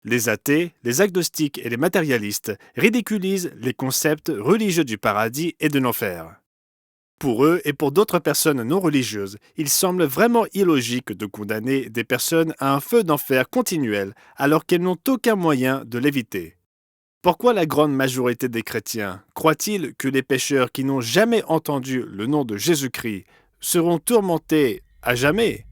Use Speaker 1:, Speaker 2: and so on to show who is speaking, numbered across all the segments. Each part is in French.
Speaker 1: Les athées, les agnostiques et les matérialistes ridiculisent les concepts religieux du paradis et de l'enfer. Pour eux et pour d'autres personnes non religieuses, il semble vraiment illogique de condamner des personnes à un feu d'enfer continuel alors qu'elles n'ont aucun moyen de l'éviter. Pourquoi la grande majorité des chrétiens croient-ils que les pécheurs qui n'ont jamais entendu le nom de Jésus-Christ seront tourmentés à jamais?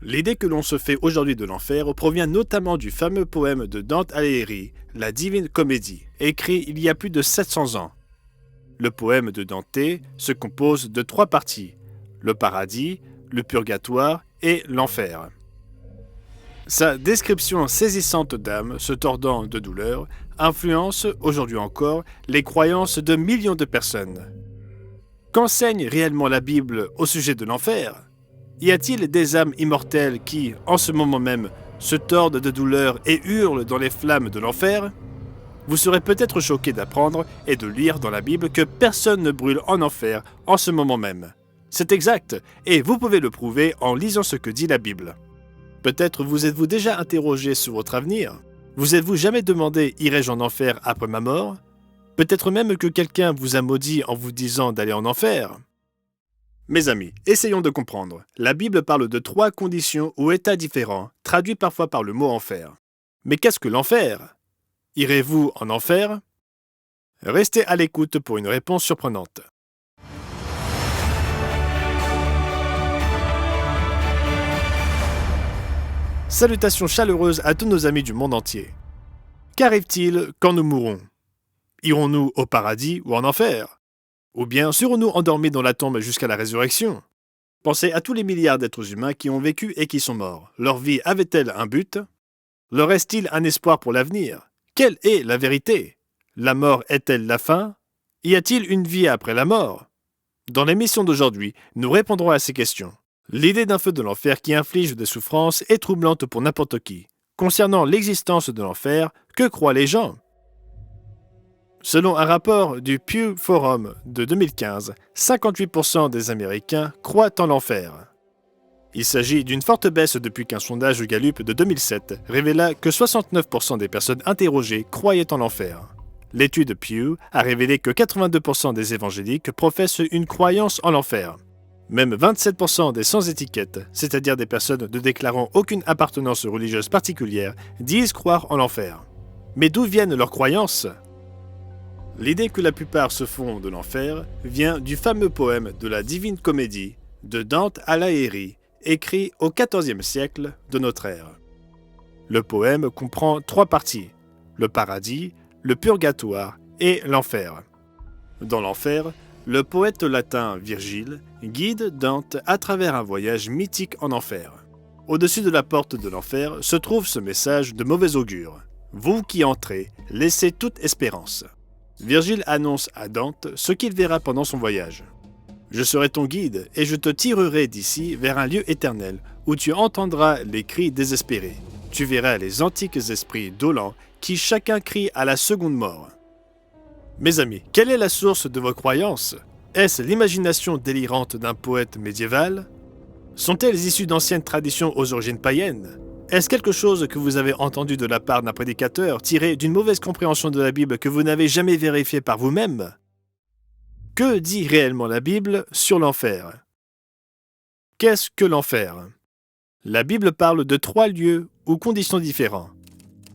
Speaker 1: L'idée que l'on se fait aujourd'hui de l'enfer provient notamment du fameux poème de Dante Alighieri, La Divine Comédie, écrit il y a plus de 700 ans. Le poème de Dante se compose de 3 parties, le paradis, le purgatoire et l'enfer. Sa description saisissante d'âmes se tordant de douleur influence, aujourd'hui encore, les croyances de millions de personnes. Qu'enseigne réellement la Bible au sujet de l'enfer? Y a-t-il des âmes immortelles qui, en ce moment même, se tordent de douleur et hurlent dans les flammes de l'enfer? Vous serez peut-être choqué d'apprendre et de lire dans la Bible que personne ne brûle en enfer en ce moment même. C'est exact, et vous pouvez le prouver en lisant ce que dit la Bible. Peut-être vous êtes-vous déjà interrogé sur votre avenir? Vous êtes-vous jamais demandé « irai-je en enfer après ma mort ?» Peut-être même que quelqu'un vous a maudit en vous disant d'aller en enfer. Mes amis, essayons de comprendre. La Bible parle de 3 conditions ou états différents, traduits parfois par le mot enfer. Mais qu'est-ce que l'enfer? Irez-vous en enfer? Restez à l'écoute pour une réponse surprenante. Salutations chaleureuses à tous nos amis du monde entier. Qu'arrive-t-il quand nous mourrons? Irons-nous au paradis ou en enfer? Ou bien serons-nous endormis dans la tombe jusqu'à la résurrection? Pensez à tous les milliards d'êtres humains qui ont vécu et qui sont morts. Leur vie avait-elle un but? Leur reste-t-il un espoir pour l'avenir? Quelle est la vérité? La mort est-elle la fin? Y a-t-il une vie après la mort? Dans l'émission d'aujourd'hui, nous répondrons à ces questions. L'idée d'un feu de l'enfer qui inflige des souffrances est troublante pour n'importe qui. Concernant l'existence de l'enfer, que croient les gens? Selon un rapport du Pew Forum de 2015, 58% des Américains croient en l'enfer. Il s'agit d'une forte baisse depuis qu'un sondage Gallup de 2007 révéla que 69% des personnes interrogées croyaient en l'enfer. L'étude Pew a révélé que 82% des évangéliques professent une croyance en l'enfer. Même 27% des sans-étiquette, c'est-à-dire des personnes ne déclarant aucune appartenance religieuse particulière, disent croire en l'enfer. Mais d'où viennent leurs croyances? L'idée que la plupart se font de l'enfer vient du fameux poème de la Divine Comédie de Dante Alighieri, écrit au XIVe siècle de notre ère. Le poème comprend 3 parties, le paradis, le purgatoire et l'enfer. Dans l'enfer, le poète latin Virgile guide Dante à travers un voyage mythique en enfer. Au-dessus de la porte de l'enfer se trouve ce message de mauvais augure. Vous qui entrez, laissez toute espérance. Virgile annonce à Dante ce qu'il verra pendant son voyage. Je serai ton guide et je te tirerai d'ici vers un lieu éternel où tu entendras les cris désespérés. Tu verras les antiques esprits dolents qui chacun crie à la seconde mort. Mes amis, quelle est la source de vos croyances? Est-ce l'imagination délirante d'un poète médiéval? Sont-elles issues d'anciennes traditions aux origines païennes? Est-ce quelque chose que vous avez entendu de la part d'un prédicateur tiré d'une mauvaise compréhension de la Bible que vous n'avez jamais vérifiée par vous-même? Que dit réellement la Bible sur l'enfer? Qu'est-ce que l'enfer? La Bible parle de 3 lieux ou conditions différents.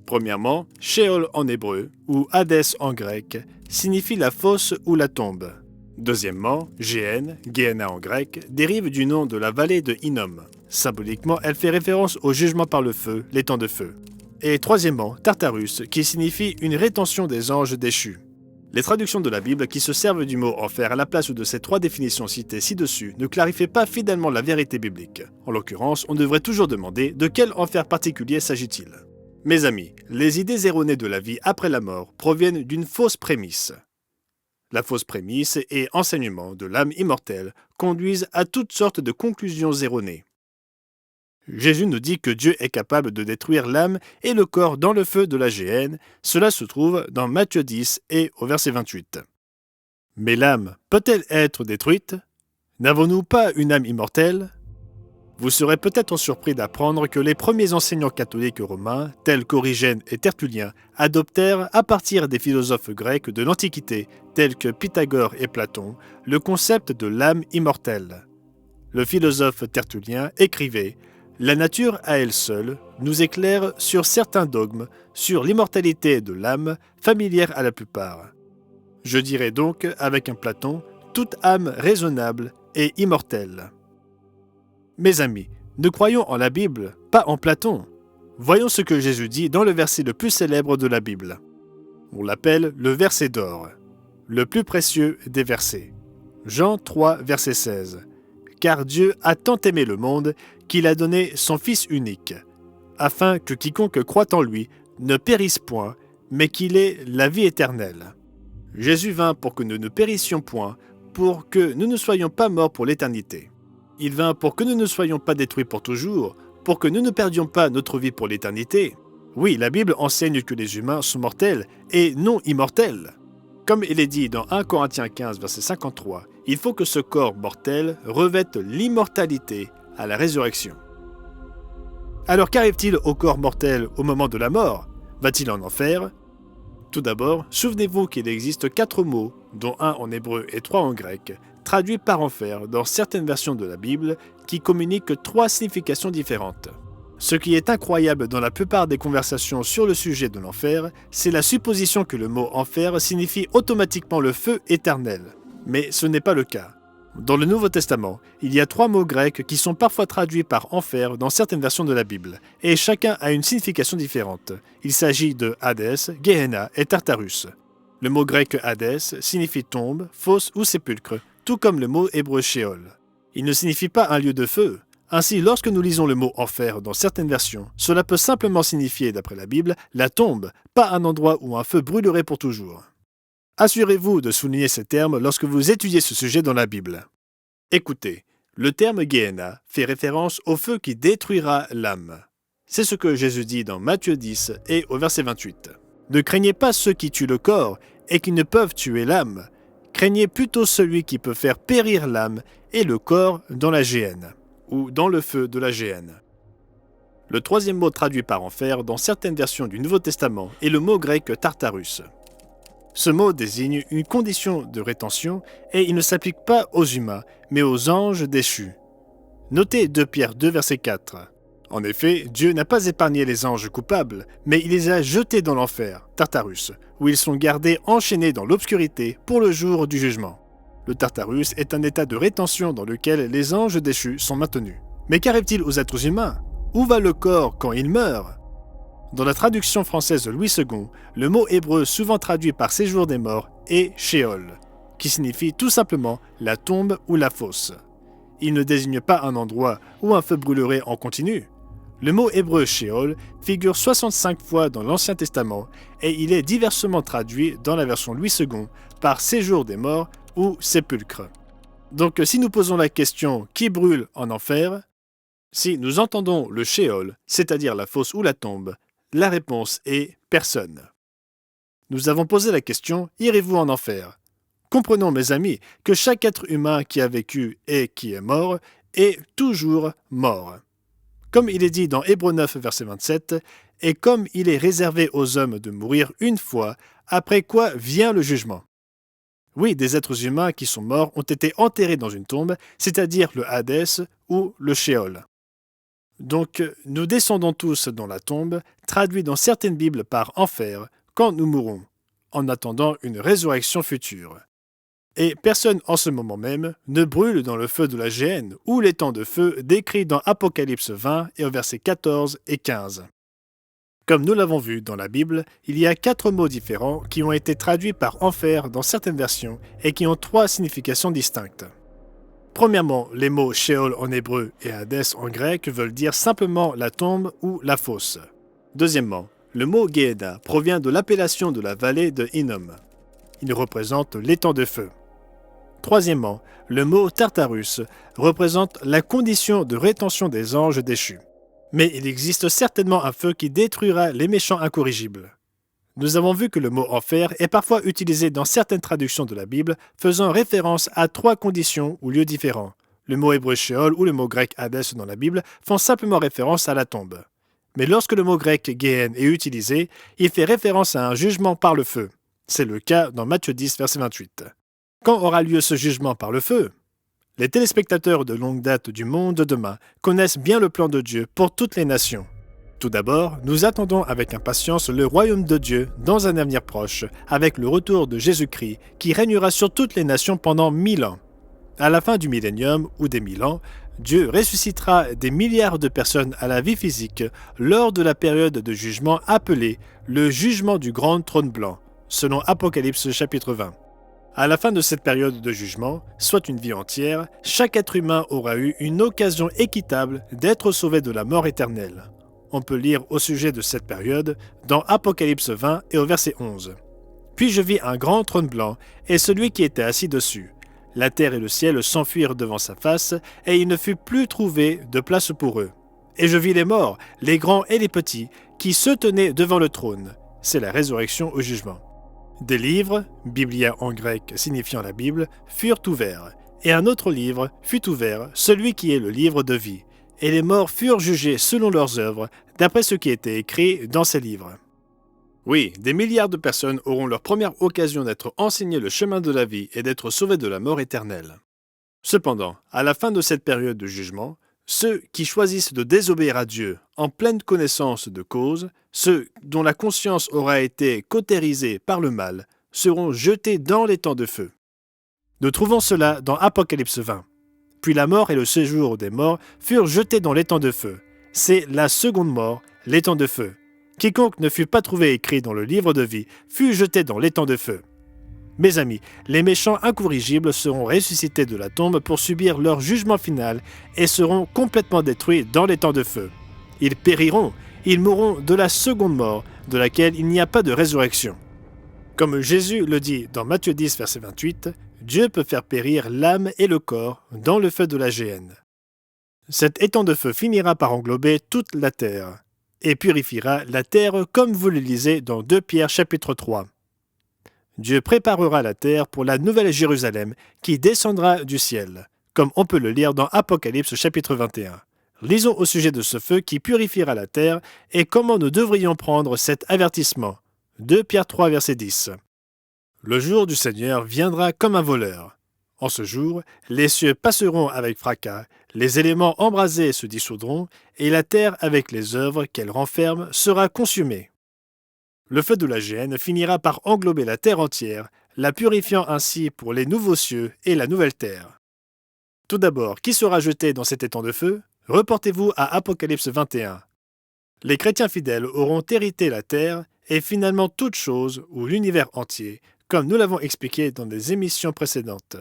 Speaker 1: Premièrement, Sheol en hébreu, ou Hadès en grec, signifie la fosse ou la tombe. Deuxièmement, Géhenne, Gehenna en grec, dérive du nom de la vallée de Hinnom. Symboliquement, elle fait référence au jugement par le feu, les temps de feu. Et troisièmement, Tartarus, qui signifie une rétention des anges déchus. Les traductions de la Bible qui se servent du mot enfer à la place de ces 3 définitions citées ci-dessus ne clarifient pas fidèlement la vérité biblique. En l'occurrence, on devrait toujours demander de quel enfer particulier s'agit-il. Mes amis, les idées erronées de la vie après la mort proviennent d'une fausse prémisse. La fausse prémisse et enseignement de l'âme immortelle conduisent à toutes sortes de conclusions erronées. Jésus nous dit que Dieu est capable de détruire l'âme et le corps dans le feu de la géhenne. Cela se trouve dans Matthieu 10 et au verset 28. Mais l'âme peut-elle être détruite? N'avons-nous pas une âme immortelle? Vous serez peut-être surpris d'apprendre que les premiers enseignants catholiques romains, tels qu'Origène et Tertullien, adoptèrent, à partir des philosophes grecs de l'Antiquité, tels que Pythagore et Platon, le concept de l'âme immortelle. Le philosophe Tertullien écrivait « La nature à elle seule nous éclaire sur certains dogmes, sur l'immortalité de l'âme, familière à la plupart. Je dirais donc, avec un Platon, toute âme raisonnable et immortelle. » Mes amis, nous croyons en la Bible, pas en Platon. Voyons ce que Jésus dit dans le verset le plus célèbre de la Bible. On l'appelle le verset d'or, le plus précieux des versets. Jean 3, verset 16. « Car Dieu a tant aimé le monde qu'il a donné son Fils unique, afin que quiconque croit en lui ne périsse point, mais qu'il ait la vie éternelle. Jésus vint pour que nous ne périssions point, pour que nous ne soyons pas morts pour l'éternité. Il vint pour que nous ne soyons pas détruits pour toujours, pour que nous ne perdions pas notre vie pour l'éternité. Oui, la Bible enseigne que les humains sont mortels et non immortels. Comme il est dit dans 1 Corinthiens 15, verset 53, il faut que ce corps mortel revête l'immortalité à la résurrection. Alors qu'arrive-t-il au corps mortel au moment de la mort? Va-t-il en enfer? Tout d'abord, souvenez-vous qu'il existe 4 mots, dont un en hébreu et 3 en grec, traduits par enfer dans certaines versions de la Bible qui communiquent 3 significations différentes. Ce qui est incroyable dans la plupart des conversations sur le sujet de l'enfer, c'est la supposition que le mot enfer signifie automatiquement le feu éternel. Mais ce n'est pas le cas. Dans le Nouveau Testament, il y a 3 mots grecs qui sont parfois traduits par enfer dans certaines versions de la Bible, et chacun a une signification différente. Il s'agit de Hadès, Gehenna et Tartarus. Le mot grec Hadès signifie tombe, fosse ou sépulcre, tout comme le mot hébreu Sheol. Il ne signifie pas un lieu de feu. Ainsi, lorsque nous lisons le mot enfer dans certaines versions, cela peut simplement signifier, d'après la Bible, la tombe, pas un endroit où un feu brûlerait pour toujours. Assurez-vous de souligner ces termes lorsque vous étudiez ce sujet dans la Bible. Écoutez, le terme Gehenna fait référence au feu qui détruira l'âme. C'est ce que Jésus dit dans Matthieu 10 et au verset 28. Ne craignez pas ceux qui tuent le corps et qui ne peuvent tuer l'âme. Craignez plutôt celui qui peut faire périr l'âme et le corps dans la géhenne, ou dans le feu de la géhenne. Le 3e mot traduit par enfer dans certaines versions du Nouveau Testament est le mot grec Tartarus. Ce mot désigne une condition de rétention et il ne s'applique pas aux humains, mais aux anges déchus. Notez 2 Pierre 2, verset 4. En effet, Dieu n'a pas épargné les anges coupables, mais il les a jetés dans l'enfer, Tartarus, où ils sont gardés enchaînés dans l'obscurité pour le jour du jugement. Le Tartarus est un état de rétention dans lequel les anges déchus sont maintenus. Mais qu'arrive-t-il aux êtres humains? Où va le corps quand il meurt? Dans la traduction française de Louis II, le mot hébreu souvent traduit par séjour des morts est Sheol, qui signifie tout simplement la tombe ou la fosse. Il ne désigne pas un endroit où un feu brûlerait en continu. Le mot hébreu Sheol figure 65 fois dans l'Ancien Testament et il est diversement traduit dans la version Louis II par séjour des morts ou sépulcre. Donc si nous posons la question qui brûle en enfer, si nous entendons le Sheol, c'est-à-dire la fosse ou la tombe, la réponse est personne. Nous avons posé la question irez-vous en enfer? Comprenons mes amis que chaque être humain qui a vécu et qui est mort est toujours mort. Comme il est dit dans Hébreux 9, verset 27, « Et comme il est réservé aux hommes de mourir une fois, après quoi vient le jugement. » Oui, des êtres humains qui sont morts ont été enterrés dans une tombe, c'est-à-dire le Hadès ou le Sheol. Donc, nous descendons tous dans la tombe, traduit dans certaines Bibles par enfer, quand nous mourrons, en attendant une résurrection future. Et personne en ce moment même ne brûle dans le feu de la géhenne ou les temps de feu décrits dans Apocalypse 20 et au verset 14 et 15. Comme nous l'avons vu dans la Bible, il y a 4 mots différents qui ont été traduits par enfer dans certaines versions et qui ont 3 significations distinctes. Premièrement, les mots Sheol en hébreu et Hadès en grec veulent dire simplement la tombe ou la fosse. Deuxièmement, le mot Gehenna provient de l'appellation de la vallée de Hinnom. Il représente l'étang de feu. Troisièmement, le mot Tartarus représente la condition de rétention des anges déchus. Mais il existe certainement un feu qui détruira les méchants incorrigibles. Nous avons vu que le mot enfer est parfois utilisé dans certaines traductions de la Bible, faisant référence à 3 conditions ou lieux différents. Le mot hébreu Sheol ou le mot grec Hadès dans la Bible font simplement référence à la tombe. Mais lorsque le mot grec Géhen est utilisé, il fait référence à un jugement par le feu. C'est le cas dans Matthieu 10, verset 28. Quand aura lieu ce jugement par le feu? Les téléspectateurs de longue date du monde de demain connaissent bien le plan de Dieu pour toutes les nations. Tout d'abord, nous attendons avec impatience le royaume de Dieu dans un avenir proche, avec le retour de Jésus-Christ qui régnera sur toutes les nations pendant 1000 ans. À la fin du millénium ou des 1000 ans, Dieu ressuscitera des milliards de personnes à la vie physique lors de la période de jugement appelée le jugement du grand trône blanc, selon Apocalypse chapitre 20. À la fin de cette période de jugement, soit une vie entière, chaque être humain aura eu une occasion équitable d'être sauvé de la mort éternelle. On peut lire au sujet de cette période dans Apocalypse 20 et au verset 11. Puis je vis un grand trône blanc et celui qui était assis dessus. La terre et le ciel s'enfuirent devant sa face, et il ne fut plus trouvé de place pour eux. Et je vis les morts, les grands et les petits, qui se tenaient devant le trône. C'est la résurrection au jugement. Des livres, Biblia en grec signifiant la Bible, furent ouverts, et un autre livre fut ouvert, celui qui est le livre de vie. Et les morts furent jugés selon leurs œuvres, d'après ce qui était écrit dans ces livres. Oui, des milliards de personnes auront leur première occasion d'être enseignées le chemin de la vie et d'être sauvées de la mort éternelle. Cependant, à la fin de cette période de jugement, ceux qui choisissent de désobéir à Dieu en pleine connaissance de cause, ceux dont la conscience aura été cautérisée par le mal, seront jetés dans les temps de feu. Nous trouvons cela dans Apocalypse 20. Puis la mort et le séjour des morts furent jetés dans les temps de feu. C'est la seconde mort, les temps de feu. Quiconque ne fut pas trouvé écrit dans le livre de vie fut jeté dans les temps de feu. Mes amis, les méchants incorrigibles seront ressuscités de la tombe pour subir leur jugement final et seront complètement détruits dans les temps de feu. Ils périront, ils mourront de la seconde mort, de laquelle il n'y a pas de résurrection. Comme Jésus le dit dans Matthieu 10, verset 28, Dieu peut faire périr l'âme et le corps dans le feu de la géhenne. Cet étang de feu finira par englober toute la terre et purifiera la terre comme vous le lisez dans 2 Pierre chapitre 3. Dieu préparera la terre pour la nouvelle Jérusalem qui descendra du ciel, comme on peut le lire dans Apocalypse chapitre 21. Lisons au sujet de ce feu qui purifiera la terre et comment nous devrions prendre cet avertissement. 2 Pierre 3 verset 10. Le jour du Seigneur viendra comme un voleur. En ce jour, les cieux passeront avec fracas, les éléments embrasés se dissoudront, et la terre avec les œuvres qu'elle renferme sera consumée. Le feu de la géhenne finira par englober la terre entière, la purifiant ainsi pour les nouveaux cieux et la nouvelle terre. Tout d'abord, qui sera jeté dans cet étang de feu? Reportez-vous à Apocalypse 21. Les chrétiens fidèles auront hérité la terre et finalement toute chose ou l'univers entier, comme nous l'avons expliqué dans des émissions précédentes.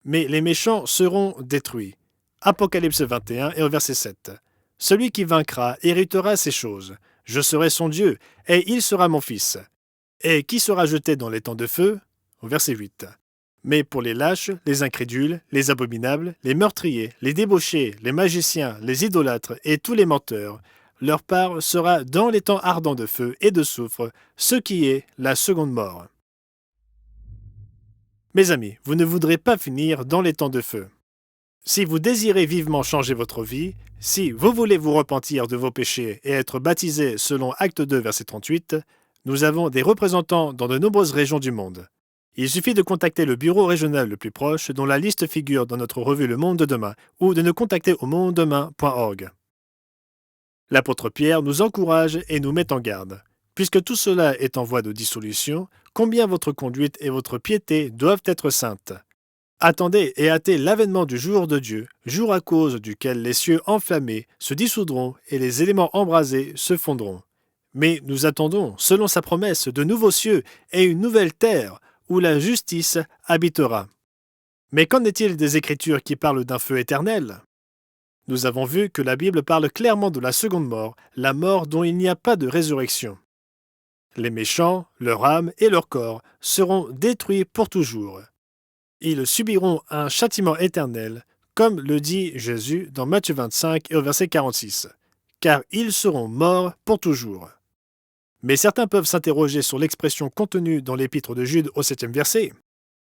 Speaker 1: Mais les méchants seront détruits. Apocalypse 21 et au verset 7. Celui qui vaincra héritera ces choses. Je serai son Dieu, et il sera mon fils. Et qui sera jeté dans les temps de feu? Au verset 8. Mais pour les lâches, les incrédules, les abominables, les meurtriers, les débauchés, les magiciens, les idolâtres et tous les menteurs, leur part sera dans les temps ardents de feu et de soufre, ce qui est la seconde mort. Mes amis, vous ne voudrez pas finir dans les temps de feu. Si vous désirez vivement changer votre vie, si vous voulez vous repentir de vos péchés et être baptisé selon Acte 2, verset 38, nous avons des représentants dans de nombreuses régions du monde. Il suffit de contacter le bureau régional le plus proche dont la liste figure dans notre revue Le Monde de demain ou de nous contacter au mondedemain.org. L'apôtre Pierre nous encourage et nous met en garde. Puisque tout cela est en voie de dissolution, combien votre conduite et votre piété doivent être saintes. Attendez et hâtez l'avènement du jour de Dieu, jour à cause duquel les cieux enflammés se dissoudront et les éléments embrasés se fondront. Mais nous attendons, selon sa promesse, de nouveaux cieux et une nouvelle terre, où la justice habitera. Mais qu'en est-il des Écritures qui parlent d'un feu éternel? Nous avons vu que la Bible parle clairement de la seconde mort, la mort dont il n'y a pas de résurrection. Les méchants, leur âme et leur corps seront détruits pour toujours. Ils subiront un châtiment éternel, comme le dit Jésus dans Matthieu 25 et au verset 46, car ils seront morts pour toujours. Mais certains peuvent s'interroger sur l'expression contenue dans l'épître de Jude au 7e verset.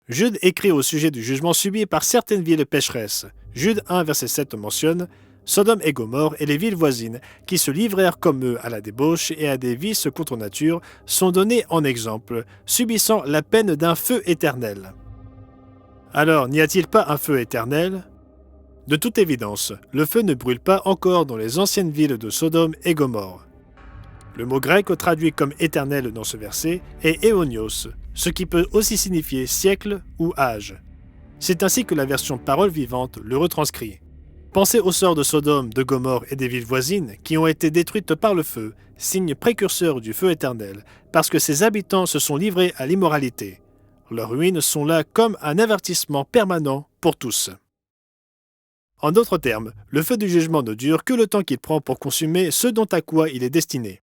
Speaker 1: Jude écrit au sujet du jugement subi par certaines villes pécheresses. Jude 1, verset 7 mentionne « Sodome et Gomorrhe et les villes voisines, qui se livrèrent comme eux à la débauche et à des vices contre nature, sont donnés en exemple, subissant la peine d'un feu éternel. » Alors, n'y a-t-il pas un feu éternel ? De toute évidence, le feu ne brûle pas encore dans les anciennes villes de Sodome et Gomorrhe. Le mot grec traduit comme éternel dans ce verset est éonios, ce qui peut aussi signifier siècle ou âge. C'est ainsi que la version parole vivante le retranscrit. Pensez au sort de Sodome, de Gomorrhe et des villes voisines qui ont été détruites par le feu, signe précurseur du feu éternel, parce que ses habitants se sont livrés à l'immoralité. Leurs ruines sont là comme un avertissement permanent pour tous. En d'autres termes, le feu du jugement ne dure que le temps qu'il prend pour consumer ce dont à quoi il est destiné.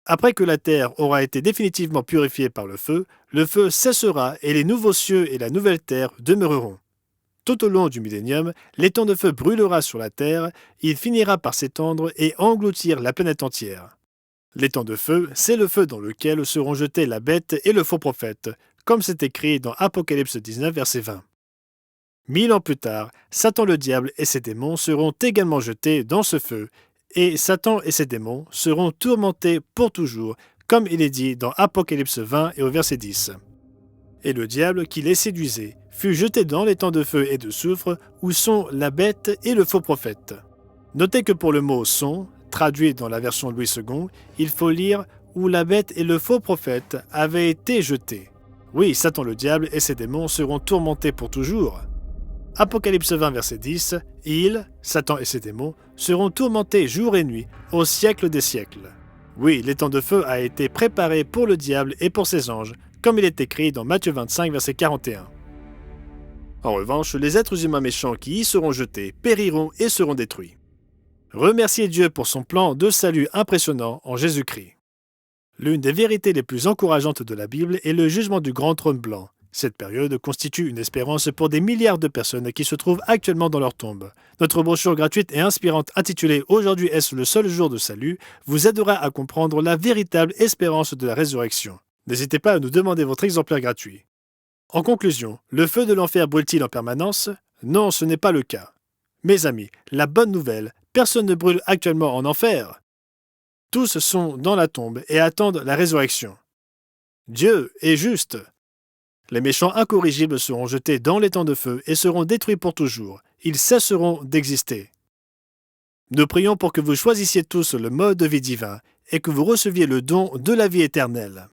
Speaker 1: Après que la terre aura été définitivement purifiée par le feu cessera et les nouveaux cieux et la nouvelle terre demeureront. Tout au long du millénium, l'étang de feu brûlera sur la terre, il finira par s'étendre et engloutir la planète entière. L'étang de feu, c'est le feu dans lequel seront jetés la bête et le faux prophète, comme c'est écrit dans Apocalypse 19, verset 20. 1000 ans plus tard, Satan le diable et ses démons seront également jetés dans ce feu, et Satan et ses démons seront tourmentés pour toujours, comme il est dit dans Apocalypse 20 et au verset 10. Et le diable qui les séduisait fut jeté dans l'étang de feu et de soufre où sont la bête et le faux prophète. Notez que pour le mot « sont », traduit dans la version Louis II, il faut lire « où la bête et le faux prophète avaient été jetés ». Oui, Satan le diable et ses démons seront tourmentés pour toujours. Apocalypse 20, verset 10, « Ils, Satan et ses démons, seront tourmentés jour et nuit, au siècle des siècles. » Oui, l'étang de feu a été préparé pour le diable et pour ses anges, comme il est écrit dans Matthieu 25, verset 41. En revanche, les êtres humains méchants qui y seront jetés périront et seront détruits. Remerciez Dieu pour son plan de salut impressionnant en Jésus-Christ. L'une des vérités les plus encourageantes de la Bible est le jugement du grand trône blanc. Cette période constitue une espérance pour des milliards de personnes qui se trouvent actuellement dans leur tombe. Notre brochure gratuite et inspirante intitulée « Aujourd'hui est-ce le seul jour de salut » vous aidera à comprendre la véritable espérance de la résurrection. N'hésitez pas à nous demander votre exemplaire gratuit. En conclusion, le feu de l'enfer brûle-t-il en permanence ? Non, ce n'est pas le cas. Mes amis, la bonne nouvelle, personne ne brûle actuellement en enfer. Tous sont dans la tombe et attendent la résurrection. Dieu est juste. Les méchants incorrigibles seront jetés dans l'étang de feu et seront détruits pour toujours. Ils cesseront d'exister. Nous prions pour que vous choisissiez tous le mode de vie divin et que vous receviez le don de la vie éternelle.